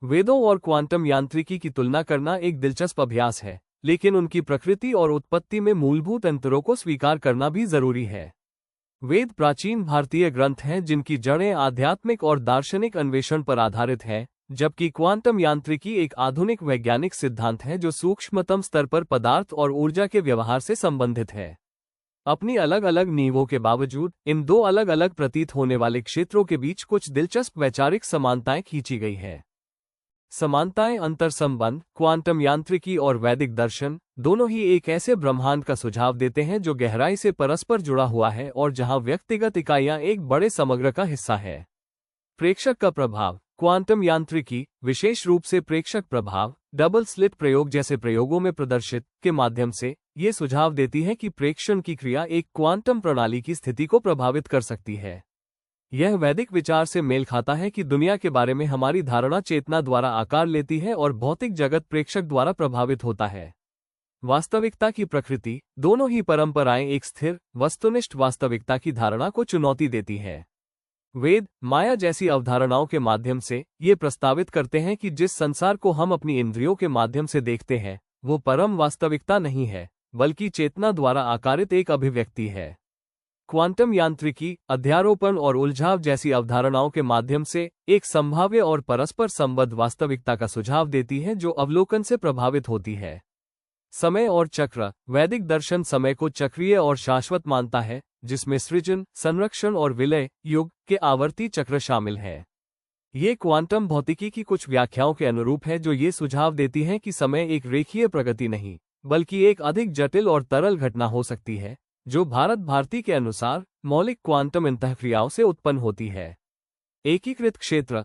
वेदों और क्वांटम यांत्रिकी की तुलना करना एक दिलचस्प अभ्यास है, लेकिन उनकी प्रकृति और उत्पत्ति में मूलभूत अंतरों को स्वीकार करना भी जरूरी है। वेद प्राचीन भारतीय ग्रंथ हैं जिनकी जड़ें आध्यात्मिक और दार्शनिक अन्वेषण पर आधारित है, जबकि क्वांटम यांत्रिकी एक आधुनिक वैज्ञानिक सिद्धांत है जो सूक्ष्मतम स्तर पर पदार्थ और ऊर्जा के व्यवहार से संबंधित है। अपनी अलग अलग नींवों के बावजूद इन दो अलग अलग प्रतीत होने वाले क्षेत्रों के बीच कुछ दिलचस्प वैचारिक समानताएं खींची गई है। समानताएं अंतर्संबंध, क्वांटम यांत्रिकी और वैदिक दर्शन दोनों ही एक ऐसे ब्रह्मांड का सुझाव देते हैं जो गहराई से परस्पर जुड़ा हुआ है और जहां व्यक्तिगत इकाइयां एक बड़े समग्र का हिस्सा है। प्रेक्षक का प्रभाव। क्वांटम यांत्रिकी, विशेष रूप से प्रेक्षक प्रभाव, डबल स्लिट प्रयोग जैसे प्रयोगों में प्रदर्शित के माध्यम से ये सुझाव देती है कि प्रेक्षण की क्रिया एक क्वांटम प्रणाली की स्थिति को प्रभावित कर सकती है। यह वैदिक विचार से मेल खाता है कि दुनिया के बारे में हमारी धारणा चेतना द्वारा आकार लेती है और भौतिक जगत प्रेक्षक द्वारा प्रभावित होता है। वास्तविकता की प्रकृति। दोनों ही परंपराएं एक स्थिर, वस्तुनिष्ठ वास्तविकता की धारणा को चुनौती देती है। वेद, माया जैसी अवधारणाओं के माध्यम से ये प्रस्तावित करते हैं कि जिस संसार को हम अपनी इंद्रियों के माध्यम से देखते हैं, वो परम वास्तविकता नहीं है, बल्कि चेतना द्वारा आकारित एक अभिव्यक्ति है। क्वांटम यांत्रिकी, अध्यारोपण और उलझाव जैसी अवधारणाओं के माध्यम से एक संभाव्य और परस्पर संबद्ध वास्तविकता का सुझाव देती है जो अवलोकन से प्रभावित होती है। समय और चक्र। वैदिक दर्शन समय को चक्रीय और शाश्वत मानता है, जिसमें सृजन, संरक्षण और विलय युग के आवर्ती चक्र शामिल है। ये क्वांटम भौतिकी की कुछ व्याख्याओं के अनुरूप है जो ये सुझाव देती हैं कि समय एक रेखीय प्रगति नहीं, बल्कि एक अधिक जटिल और तरल घटना हो सकती है, जो भारत भारती के अनुसार मौलिक क्वांटम अंतःक्रियाओं से उत्पन्न होती है। एकीकृत क्षेत्र।